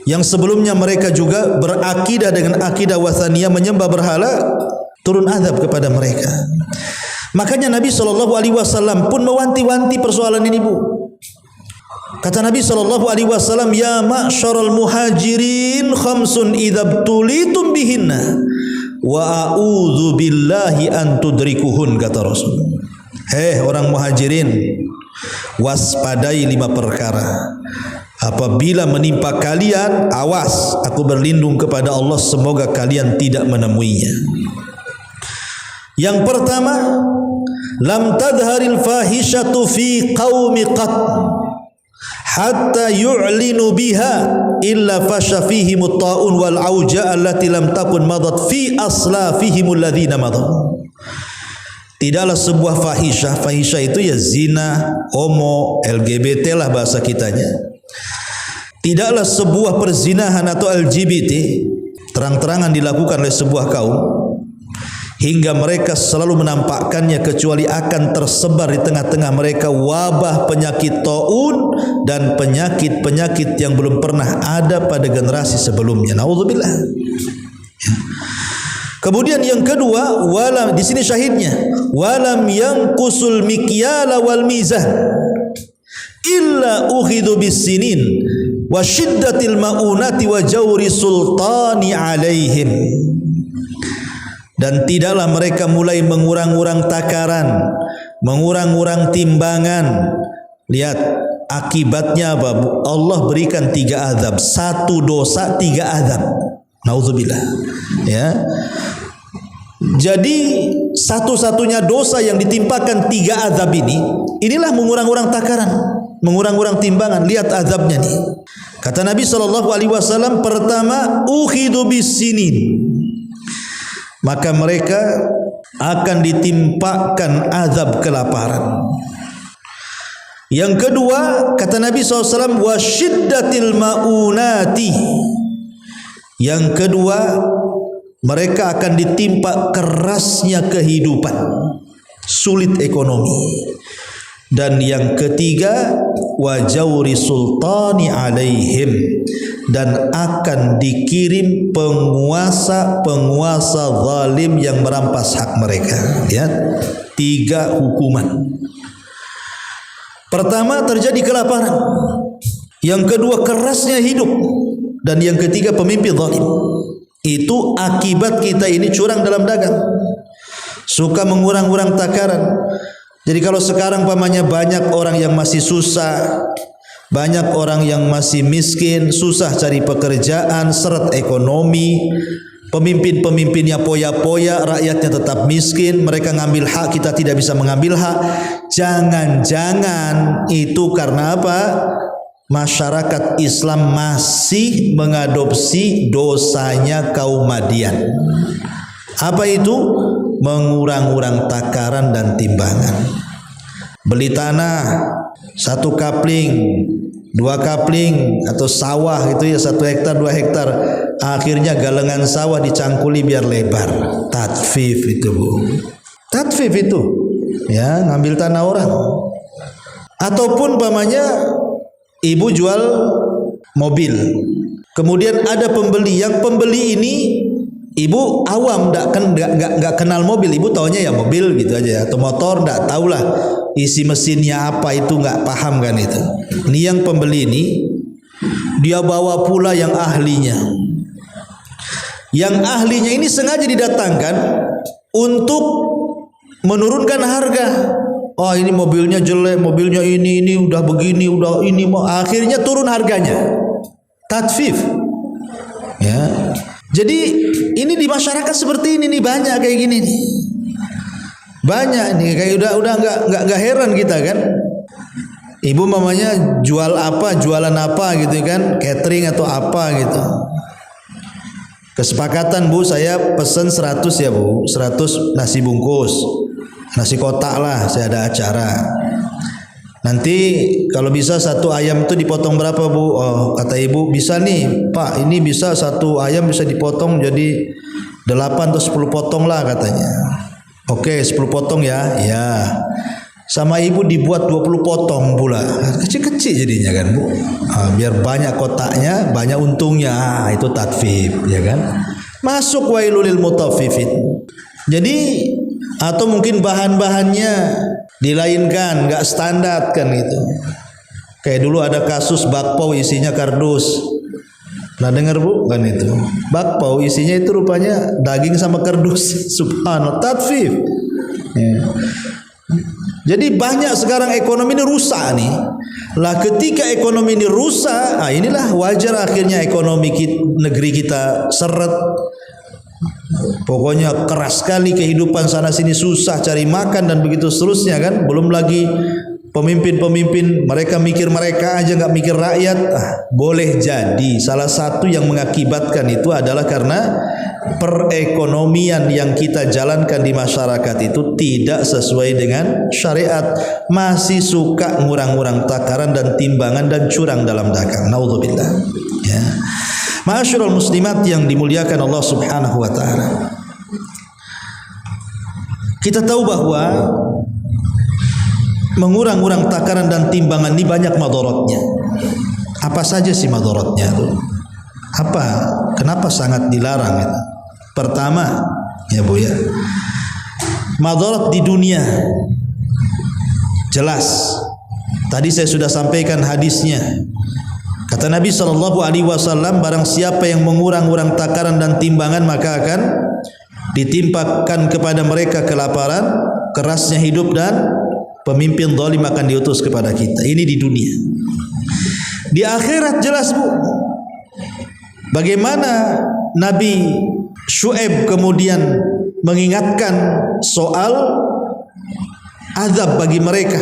yang sebelumnya mereka juga berakidah dengan akidah wathaniyah, menyembah berhala. Turun azab kepada mereka. Makanya Nabi SAW pun mewanti-wanti persoalan ini, Bu. Kata Nabi SAW, ya ma'syaral muhajirin khamsun idzabtulitum bihinna wa a'udzu billahi an tudrikuhun, kata Rasul. Hei orang muhajirin, waspadai 5 perkara. Apabila menimpa kalian, awas, aku berlindung kepada Allah semoga kalian tidak menemuinya. Yang pertama, lam tadharil fahishatu fi qaumi qat hatta yu'linu biha illa fasha fihim at-ta'un wal auja allati lam takun madat fi aslafihim alladhina madat. Tidaklah sebuah fahisyah itu ya zina, homo, LGBT lah bahasa kitanya. Tidaklah sebuah perzinahan atau LGBT terang-terangan dilakukan oleh sebuah kaum hingga mereka selalu menampakkannya kecuali akan tersebar di tengah-tengah mereka wabah penyakit taun dan penyakit-penyakit yang belum pernah ada pada generasi sebelumnya. Naudzubillah. Kemudian yang kedua, walam, di sini syahidnya, walam yanqusul mikyala wal mizan illa ukhidu bisinin wa shiddatil maunati wa jawri sultani alaihim. Dan tidaklah mereka mulai mengurang-urang takaran, mengurang-urang timbangan. Lihat akibatnya apa? Allah berikan 3 azab. 1 dosa 3 azab. Nauzubillah. Ya. Jadi satu-satunya dosa yang ditimpakan 3 azab ini, inilah mengurang-urang takaran, mengurang-urang timbangan. Lihat azabnya nih. Kata Nabi SAW, pertama, ukhidu bisinin. Maka mereka akan ditimpakan azab kelaparan. Yang kedua, kata Nabi SAW, wasyiddatil maunati. Yang kedua, mereka akan ditimpa kerasnya kehidupan, sulit ekonomi. Dan yang ketiga, wajawri sultani alaihim, dan akan dikirim penguasa-penguasa zalim yang merampas hak mereka. Ya, 3 hukuman. Pertama, terjadi kelaparan. Yang kedua, kerasnya hidup. Dan yang ketiga, pemimpin zalim. Itu akibat kita ini curang dalam dagang, suka mengurang-urang takaran. Jadi kalau sekarang pamannya banyak orang yang masih susah, banyak orang yang masih miskin, susah cari pekerjaan, seret ekonomi, pemimpin-pemimpinnya poya-poya, rakyatnya tetap miskin, mereka ngambil hak, kita tidak bisa mengambil hak. Jangan-jangan itu karena apa? Masyarakat Islam masih mengadopsi dosanya kaum Madian. Apa itu? Mengurang-urang takaran dan timbangan. Beli tanah 1 kapling, 2 kapling atau sawah itu ya 1 hektar 2 hektar, akhirnya galengan sawah dicangkuli biar lebar. Tatfif itu, Bu. Tatfif itu, ya, ngambil tanah orang. Ataupun pamannya ibu jual mobil, kemudian ada pembeli. Yang pembeli ini ibu awam, nggak kenal mobil, ibu taunya ya mobil gitu aja, atau motor, nggak tahulah isi mesinnya apa, itu nggak paham kan itu. Ini yang pembeli ini dia bawa pula yang ahlinya. Yang ahlinya ini sengaja didatangkan untuk menurunkan harga. Oh, ini mobilnya jelek, mobilnya ini udah begini, udah ini, akhirnya turun harganya. Tatfif. Ya. Jadi ini di masyarakat seperti ini nih, banyak kayak gini nih. Banyak nih, kayak udah enggak heran kita kan. Ibu mamanya jual apa, jualan apa gitu kan, catering atau apa gitu. Kesepakatan, Bu, saya pesen 100 ya, Bu. 100 nasi bungkus. Nasi kotak lah, saya ada acara. Nanti kalau bisa 1 ayam itu dipotong berapa, Bu? Oh, kata ibu, bisa nih Pak, ini bisa 1 ayam bisa dipotong jadi 8 atau 10 potong lah katanya. Oke, 10 potong ya. Ya. Sama ibu dibuat 20 potong pula. Kecil-kecil jadinya kan, Bu. Biar banyak kotaknya, banyak untungnya. Itu tatfif, ya kan? Masuk wailul lil mutaffifin. Jadi atau mungkin bahan-bahannya dilainkan, nggak standar kan gitu. Kayak dulu ada kasus bakpao isinya kardus. Nah, dengar, Bu, kan itu. Bakpao isinya itu rupanya daging sama kardus. Subhanallah, tatfif. Ya. Jadi banyak sekarang ekonomi ini rusak nih. Lah ketika ekonomi ini rusak, inilah wajar akhirnya ekonomi negeri kita seret. Pokoknya keras sekali kehidupan, sana sini susah cari makan dan begitu seterusnya kan. Belum lagi pemimpin-pemimpin mereka mikir mereka aja, nggak mikir rakyat. Boleh jadi salah satu yang mengakibatkan itu adalah karena perekonomian yang kita jalankan di masyarakat itu tidak sesuai dengan syariat, masih suka ngurang-ngurang takaran dan timbangan dan curang dalam dagang. Naudzubillah. Ya. Ma'asyiral muslimat yang dimuliakan Allah Subhanahu wa taala. Kita tahu bahwa mengurang-urang takaran dan timbangan ini banyak madaratnya. Apa saja sih madaratnya itu? Apa? Kenapa sangat dilarang itu? Pertama, ya Bu ya, madarat di dunia jelas. Tadi saya sudah sampaikan hadisnya. Kata Nabi SAW, barang siapa yang mengurang-urang takaran dan timbangan maka akan ditimpakan kepada mereka kelaparan, kerasnya hidup, dan pemimpin zalim akan diutus kepada kita. Ini di dunia. Di akhirat jelas Bu, bagaimana Nabi Syuaib kemudian mengingatkan soal azab bagi mereka.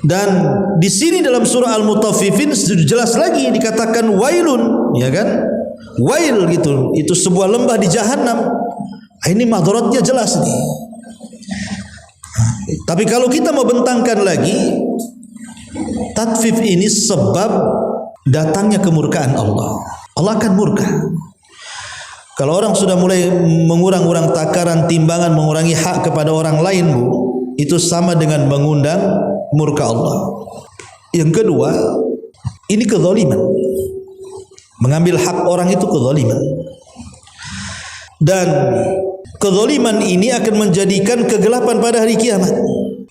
Dan di sini dalam surah Al-Mutaffifin jelas lagi dikatakan wailun, ya kan? Wail gitu, itu sebuah lembah di jahanam. Ini madaratnya jelas nih. Tapi kalau kita mau bentangkan lagi, tatfif ini sebab datangnya kemurkaan Allah. Allah akan murka. Kalau orang sudah mulai mengurang-urang takaran, timbangan, mengurangi hak kepada orang lain, Bu, itu sama dengan mengundang murka Allah. Yang kedua, ini kezaliman. Mengambil hak orang itu kezaliman. Dan kezaliman ini akan menjadikan kegelapan pada hari kiamat.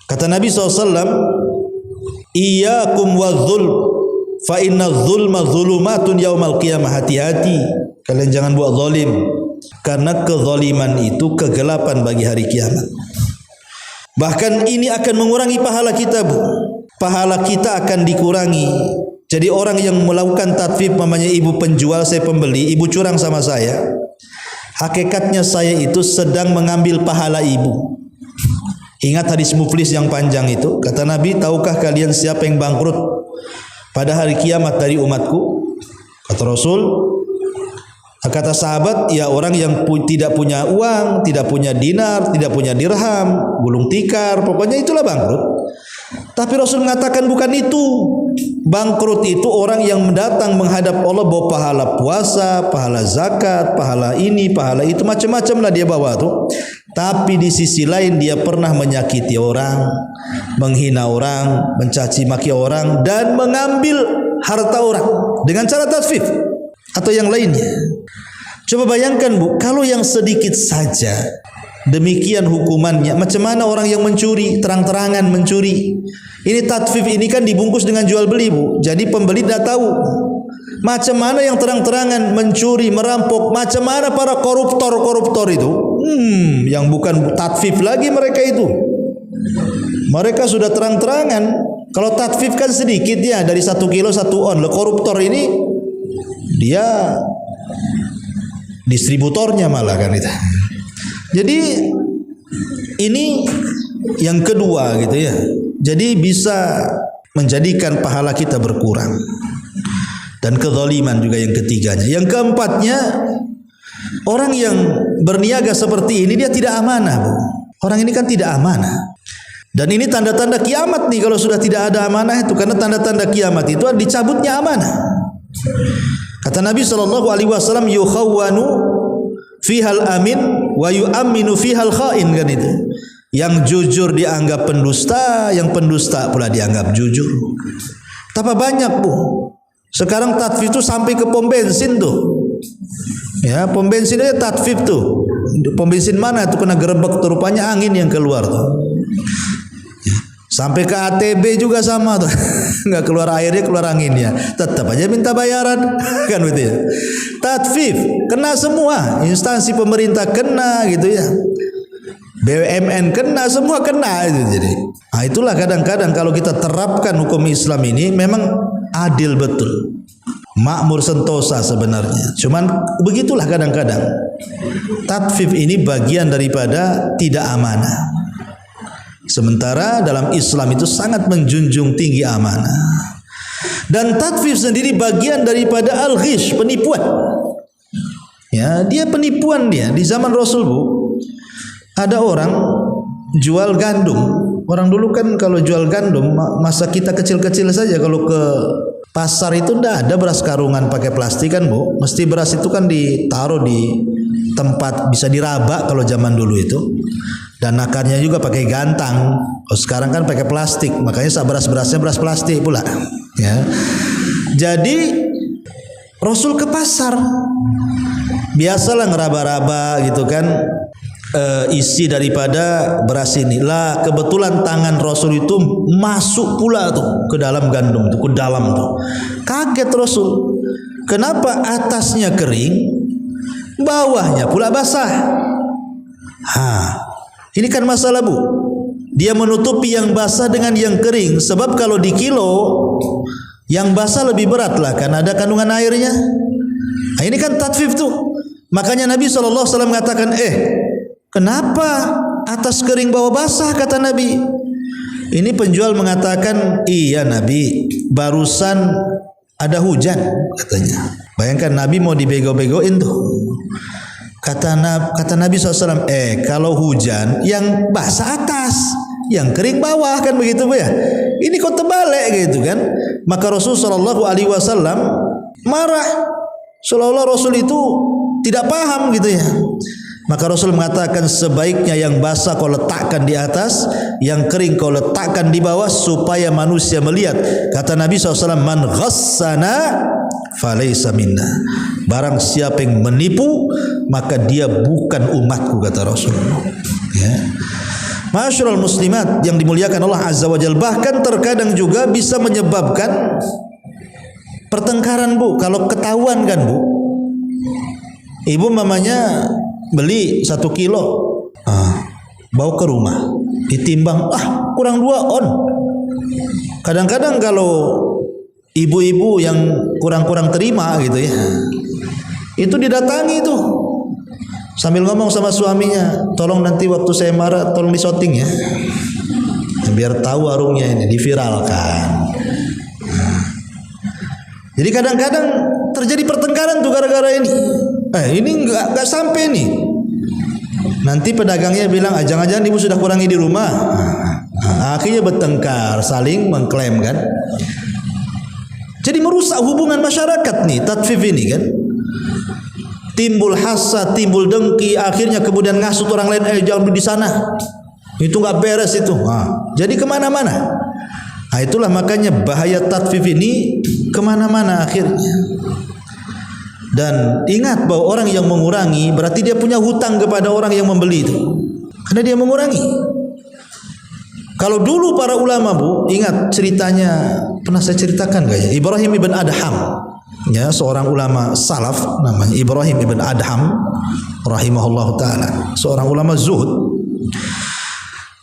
Kata Nabi SAW, iyyakum wadzulm fa inna dzulma dzulumatun yaumal qiyamah. Hati-hati, kalian jangan buat zalim, karena kezaliman itu kegelapan bagi hari kiamat. Bahkan ini akan mengurangi pahala kita, Bu. Pahala kita akan dikurangi. Jadi orang yang melakukan tatfif, namanya ibu penjual, saya pembeli, ibu curang sama saya, hakikatnya saya itu sedang mengambil pahala ibu. Ingat hadis muflis yang panjang itu, kata Nabi, tahukah kalian siapa yang bangkrut pada hari kiamat dari umatku? Kata Rasul, kata sahabat, ya orang yang tidak punya uang, tidak punya dinar, tidak punya dirham, gulung tikar, pokoknya itulah bangkrut. Tapi Rasul mengatakan bukan itu. Bangkrut itu orang yang datang menghadap Allah bawa pahala puasa, pahala zakat, pahala ini, pahala itu, macam-macam lah dia bawa tuh. Tapi di sisi lain dia pernah menyakiti orang, menghina orang, mencaci maki orang, dan mengambil harta orang dengan cara tasfif atau yang lainnya. Coba bayangkan, Bu, kalau yang sedikit saja demikian hukumannya, macam mana orang yang mencuri, terang-terangan mencuri? Ini tatfif ini kan dibungkus dengan jual beli, Bu. Jadi pembeli tidak tahu macam mana yang terang-terangan mencuri, merampok, macam mana para koruptor itu. Yang bukan tatfif lagi mereka itu. Mereka sudah terang-terangan. Kalau tatfif kan sedikit ya, dari 1 kilo 1 on. Koruptor ini dia distributornya malah kan itu. Jadi ini yang kedua gitu ya. Jadi bisa menjadikan pahala kita berkurang. Dan kezaliman juga yang ketiganya. Yang keempatnya, orang yang berniaga seperti ini dia tidak amanah, Bu. Orang ini kan tidak amanah. Dan ini tanda-tanda kiamat nih kalau sudah tidak ada amanah itu, karena tanda-tanda kiamat itu dicabutnya amanah. Kata Nabi SAW, yukhawwanu fihal amin wa yu'amminu fihal kha'in, kan itu. Yang jujur dianggap pendusta, yang pendusta pula dianggap jujur. Tapi banyak, Bu. Sekarang tatfif itu sampai ke pom bensin tuh. Ya, pom bensin aja tatfif tuh. Pom bensin mana tuh kena gerebek tuh, rupanya angin yang keluar tuh. Sampai ke ATB juga sama tuh. Enggak keluar airnya, keluar anginnya. Tetap aja minta bayaran. Kan gitu ya. Tatfif kena semua, instansi pemerintah kena gitu ya. BUMN kena, semua kena itu. Jadi, nah itulah kadang-kadang kalau kita terapkan hukum Islam ini memang adil betul. makmur sentosa sebenarnya. Cuman begitulah kadang-kadang. Tatfif ini bagian daripada tidak amanah. Sementara dalam Islam itu sangat menjunjung tinggi amanah. Dan tatfif sendiri bagian daripada al-ghish, penipuan. Ya, dia penipuan dia. Di zaman Rasul, Bu, ada orang jual gandum. Orang dulu kan kalau jual gandum, masa kita kecil-kecil saja kalau ke pasar itu ndak ada beras karungan pakai plastik kan, Bu. Mesti beras itu kan ditaruh di tempat bisa diraba kalau zaman dulu itu. Dan akarnya juga pakai gantang. Oh, sekarang kan pakai plastik, makanya beras-berasnya beras plastik pula. Ya. Jadi Rasul ke pasar, biasalah ngeraba-raba gitu kan, isi daripada beras ini. Lah kebetulan tangan Rasul itu masuk pula tuh ke dalam gandum tuh, ke dalam tuh. Kaget Rasul. Kenapa atasnya kering, bawahnya pula basah? Ini kan masalah, Bu. Dia menutupi yang basah dengan yang kering. Sebab kalau di kilo, yang basah lebih berat lah, kan ada kandungan airnya. Nah, ini kan tatfif tuh. Makanya Nabi SAW mengatakan, kenapa atas kering bawah basah, kata Nabi. Ini penjual mengatakan, iya Nabi, barusan ada hujan, katanya. Bayangkan Nabi mau dibego-begoin tuh. Kata Nabi SAW, kalau hujan yang basah atas, yang kering bawah, kan begitu, Bu ya. Ini kok terbalik gitu kan. Maka Rasul SAW marah, seolah-olah Rasul itu tidak paham gitu ya. Maka Rasul mengatakan, sebaiknya yang basah kau letakkan di atas, yang kering kau letakkan di bawah, supaya manusia melihat. Kata Nabi SAW, man ghassana falaysa minna. Barang siapa yang menipu, maka dia bukan umatku, kata Rasul. Ya. Ma'asyiral muslimat yang dimuliakan Allah Azza wa Jalla, bahkan terkadang juga bisa menyebabkan pertengkaran, Bu. Kalau ketahuan kan, Bu, ibu mamanya beli 1 kilo, bawa ke rumah, ditimbang, kurang 2 on. Kadang-kadang kalau ibu-ibu yang kurang-kurang terima gitu ya, itu didatangi tuh sambil ngomong sama suaminya, tolong nanti waktu saya marah tolong disoting ya, biar tahu warungnya ini, diviralkan. Jadi kadang-kadang terjadi pertengkaran tuh gara-gara ini. Ini enggak sampai nih. Nanti pedagangnya bilang, jangan-jangan ibu sudah kurangi di rumah. Akhirnya bertengkar, saling mengklaim kan. Jadi merusak hubungan masyarakat nih, tatfif ini kan. Timbul hasad, timbul dengki, akhirnya kemudian ngasut orang lain, jangan beli di sana. Itu nggak beres itu. Jadi kemana-mana. Itulah makanya bahaya tatfif ini kemana-mana akhirnya. Dan ingat bahwa orang yang mengurangi berarti dia punya hutang kepada orang yang membeli itu, karena dia mengurangi. Kalau dulu para ulama, Bu, ingat ceritanya, pernah saya ceritakan gak ya? Ibrahim ibn Adham, ya, seorang ulama salaf namanya Ibrahim ibn Adham rahimahullah ta'ala, seorang ulama zuhud.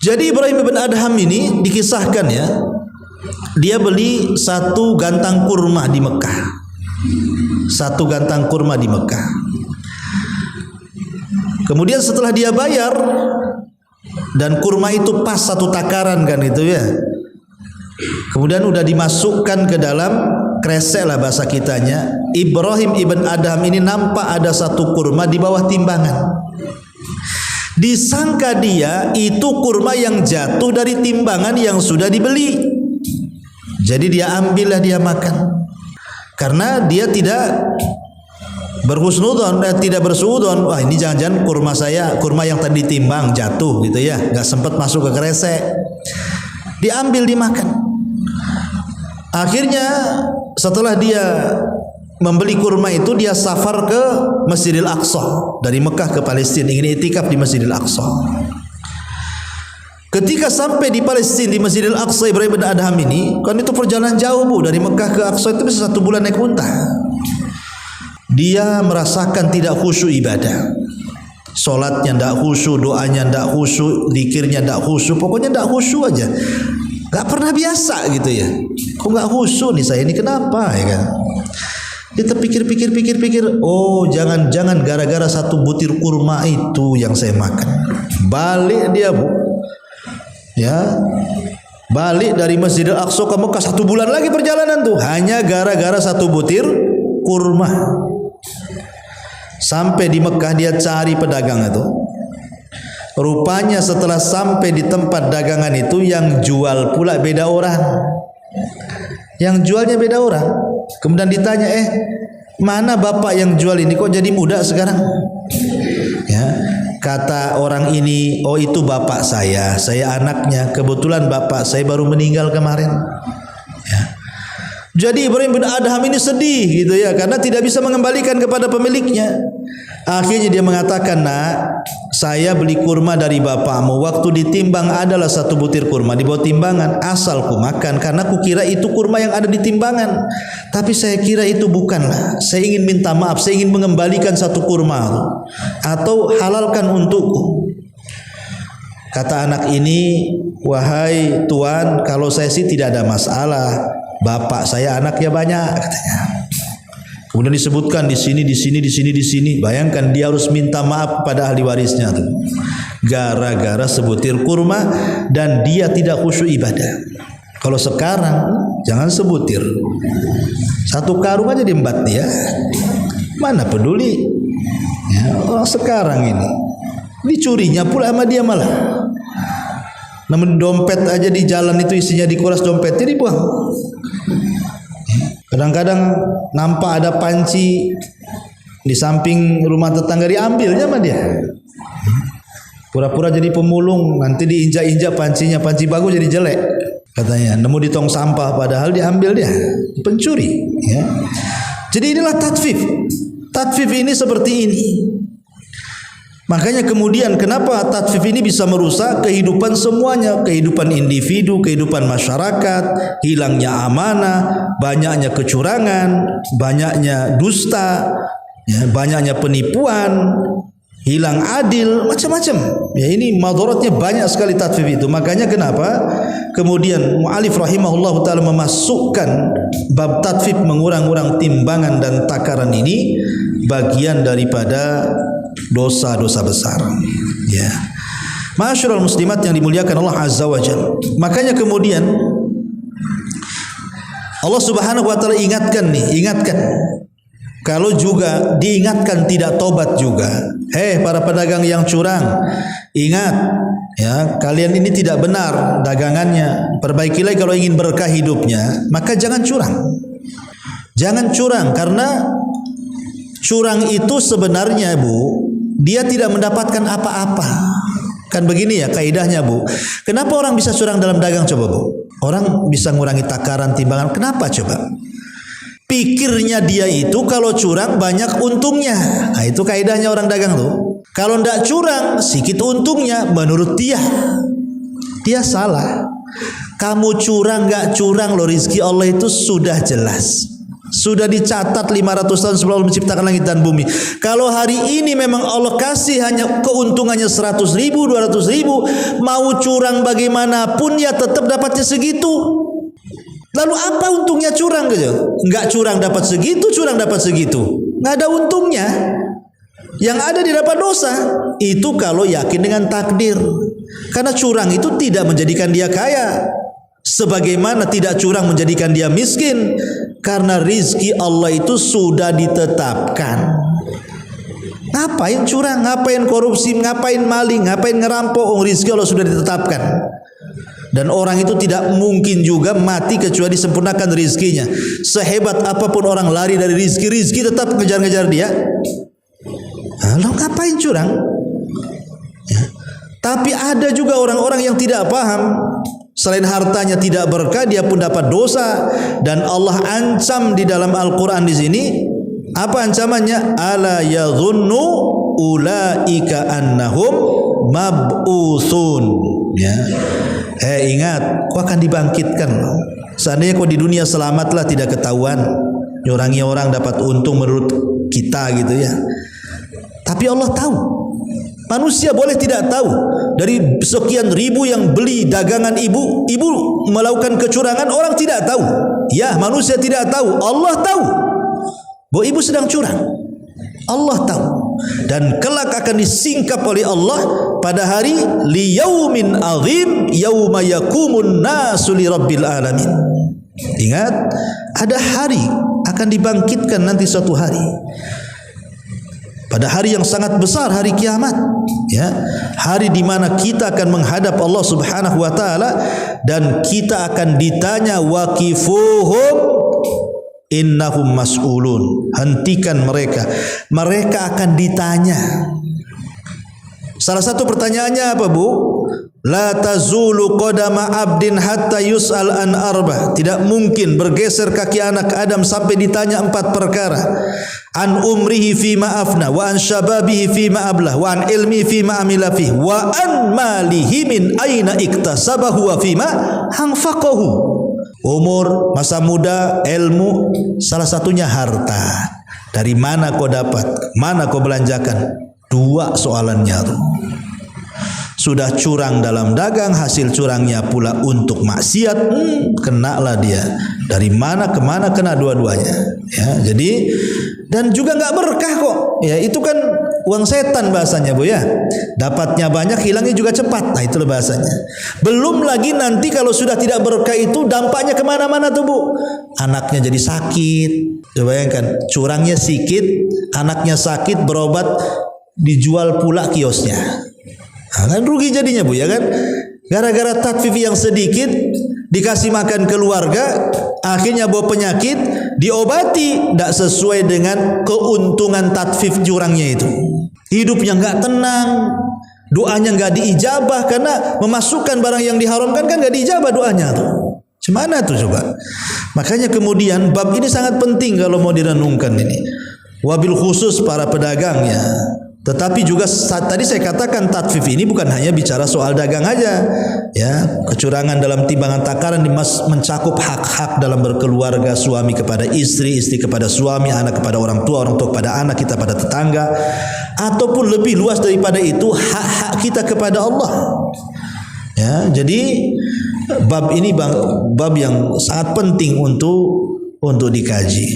Jadi Ibrahim ibn Adham ini dikisahkan ya, dia beli 1 gantang kurma di Mekah. 1 gantang kurma di Mekah. Kemudian setelah dia bayar, dan kurma itu pas 1 takaran kan itu ya. Kemudian udah dimasukkan ke dalam kresek lah bahasa kitanya. Ibrahim ibn Adham ini nampak ada 1 kurma di bawah timbangan. Disangka dia itu kurma yang jatuh dari timbangan yang sudah dibeli. Jadi dia ambillah, dia makan. Karena dia tidak berhusnudon, tidak bersudon, wah ini jangan-jangan kurma saya, kurma yang tadi ditimbang jatuh gitu ya, nggak sempat masuk ke kresek, diambil dimakan. Akhirnya setelah dia membeli kurma itu, dia safar ke Masjidil Aqsa, dari Mekah ke Palestina, ingin itikaf di Masjidil Aqsa. Ketika sampai di Palestina, di Masjidil Aqsa, Ibrahim bin Adham ini, kan itu perjalanan jauh, Bu, dari Mekah ke Aqsa itu bisa 1 bulan naik unta. Dia merasakan tidak khusyuk ibadah. Salatnya tidak khusyuk, doanya tidak khusyuk, zikirnya tidak khusyuk, pokoknya tidak khusyuk aja. Gak pernah biasa gitu ya. Kok gak khusyuk nih saya ini, kenapa ya kan? Dia terpikir, oh jangan-jangan gara-gara satu butir kurma itu yang saya makan. Balik dia, Bu. Ya, balik dari Masjidil Aqsa ke Mekah 1 bulan lagi perjalanan tuh, hanya gara-gara satu butir kurma. Sampai di Mekah dia cari pedagang itu. Rupanya setelah sampai di tempat dagangan itu, yang jual pula beda orang. Yang jualnya beda orang. Kemudian ditanya, mana bapak yang jual ini kok jadi muda sekarang? Ya, kata orang ini, oh itu bapak saya anaknya. Kebetulan bapak saya baru meninggal kemarin. Ya. Jadi Ibrahim bin Adham ini sedih gitu ya, karena tidak bisa mengembalikan kepada pemiliknya. Akhirnya dia mengatakan, nak, saya beli kurma dari bapakmu, waktu ditimbang adalah 1 butir kurma di bawah timbangan, asal ku makan karena ku kira itu kurma yang ada di timbangan, tapi saya kira itu bukanlah. Saya ingin minta maaf, saya ingin mengembalikan 1 kurma atau halalkan untukku. Kata anak ini, wahai tuan, kalau saya sih tidak ada masalah, bapak saya anaknya banyak, katanya. Kemudian disebutkan di sini. Bayangkan dia harus minta maaf pada ahli warisnya tuh. Gara-gara sebutir kurma dan dia tidak khusyuk ibadah. Kalau sekarang jangan sebutir. 1 karung aja diembat dia. Mana peduli? Ya, orang sekarang ini dicurinya pula sama dia malah. Namun dompet aja di jalan itu isinya dikuras, dompetnya dibuang. Kadang-kadang nampak ada panci di samping rumah tetangga, diambilnya sama dia. Pura-pura jadi pemulung, nanti diinjak-injak pancinya, panci bagus jadi jelek katanya. Nemu di tong sampah padahal diambil dia, pencuri. Ya. Jadi inilah tatfif. Tatfif ini seperti ini. Makanya kemudian kenapa tatfif ini bisa merusak kehidupan semuanya, kehidupan individu, kehidupan masyarakat, hilangnya amanah, banyaknya kecurangan, banyaknya dusta, ya, banyaknya penipuan, hilang adil, macam-macam. Ya, ini madaratnya banyak sekali tatfif itu. Makanya kenapa kemudian mu'alif rahimahullah ta'ala memasukkan bab tatfif, mengurang-urang timbangan dan takaran ini bagian daripada dosa-dosa besar. Ya. Ma'asyiral muslimat yang dimuliakan Allah Azza wa Jalla. Makanya kemudian Allah Subhanahu wa taala ingatkan. Kalau juga diingatkan tidak tobat juga. Para pedagang yang curang, ingat ya, kalian ini tidak benar dagangannya. Perbaikilah kalau ingin berkah hidupnya, maka jangan curang. Jangan curang, karena curang itu sebenarnya, Bu, dia tidak mendapatkan apa-apa. Kan begini ya kaidahnya, Bu. Kenapa orang bisa curang dalam dagang coba, Bu? Orang bisa ngurangi takaran, timbangan. Kenapa coba? Pikirnya dia itu kalau curang banyak untungnya. Nah, itu kaidahnya orang dagang tuh. Kalau ndak curang, sedikit untungnya menurut dia. Dia salah. Kamu curang nggak curang, lo rizki Allah itu sudah jelas. Sudah dicatat 500 tahun sebelum Allah menciptakan langit dan bumi. Kalau hari ini memang Allah kasih hanya keuntungannya 100 ribu, 200 ribu, mau curang bagaimanapun ya tetap dapatnya segitu. Lalu apa untungnya curang gitu? Enggak curang dapat segitu, curang dapat segitu. Enggak ada untungnya. Yang ada didapat dosa. Itu kalau yakin dengan takdir. Karena curang itu tidak menjadikan dia kaya, sebagaimana tidak curang menjadikan dia miskin. Karena rizki Allah itu sudah ditetapkan. Ngapain curang, ngapain korupsi, ngapain maling, ngapain ngerampok? Rizki Allah sudah ditetapkan. Dan orang itu tidak mungkin juga mati kecuali disempurnakan rizkinya. Sehebat apapun orang lari dari rizki, rizki tetap ngejar-ngejar dia. Lalu ngapain curang? Ya. Tapi ada juga orang-orang yang tidak paham. Selain hartanya tidak berkah, dia pun dapat dosa. Dan Allah ancam di dalam Al-Quran di sini. Apa ancamannya? Ala yadhunnu ulaika annahum mab'utsun. Ya. Ingat, kau akan dibangkitkan. Seandainya kau di dunia selamatlah, tidak ketahuan, nyurangi orang dapat untung menurut kita gitu ya. Tapi Allah tahu. Manusia boleh tidak tahu. Dari sekian ribu yang beli dagangan ibu melakukan kecurangan, orang tidak tahu. Ya, manusia tidak tahu, Allah tahu. bahwa ibu sedang curang. Allah tahu, dan kelak akan disingkap oleh Allah pada hari liyaumin azim yauma yaqumun nasu lirabbil alamin. Ingat, ada hari akan dibangkitkan nanti suatu hari, pada hari yang sangat besar, hari kiamat, ya, hari di mana kita akan menghadap Allah Subhanahu wa taala dan kita akan ditanya waqifuhum innahum mas'ulun. Hentikan mereka, mereka akan ditanya. Salah satu pertanyaannya apa, Bu? La tazulu qadama abdin hatta yus'al an arba. Tidak mungkin bergeser kaki anak Adam sampai ditanya 4 perkara. An umrihi fima afna, wa an shababihi fima ablah, wa an ilmi fima amila fih, wa an malihi min aina iktasabahu wa fima anfaqahu. Umur, masa muda, ilmu, salah satunya harta. Dari mana kau dapat? Mana kau belanjakan? 2 soalannya tuh. Sudah curang dalam dagang, hasil curangnya pula untuk maksiat, kenalah dia. Dari mana ke mana kena dua-duanya. Ya, jadi dan juga nggak berkah kok. Ya, itu kan uang setan bahasanya, Bu ya. Dapatnya banyak, hilangnya juga cepat. Nah, itulah bahasanya. Belum lagi nanti kalau sudah tidak berkah itu dampaknya kemana-mana tuh, Bu. Anaknya jadi sakit. Coba bayangkan, curangnya sedikit, anaknya sakit, berobat, dijual pula kiosnya. Nah, kan rugi jadinya, Bu ya kan? Gara-gara tatfif yang sedikit, dikasih makan keluarga, akhirnya bawa penyakit, diobati tidak sesuai dengan keuntungan tatfif curangnya itu. Hidupnya nggak tenang, doanya nggak diijabah karena memasukkan barang yang diharamkan kan nggak diijabah doanya tuh. Gimana tuh coba? Makanya kemudian bab ini sangat penting kalau mau direnungkan ini. Wabil khusus para pedagang ya. Tetapi juga tadi saya katakan tatfif ini bukan hanya bicara soal dagang aja, ya, kecurangan dalam timbangan takaran mencakup hak-hak dalam berkeluarga, suami kepada istri, istri kepada suami, anak kepada orang tua kepada anak, kita pada tetangga, ataupun lebih luas daripada itu hak-hak kita kepada Allah. Ya, jadi bab ini bab yang sangat penting untuk dikaji.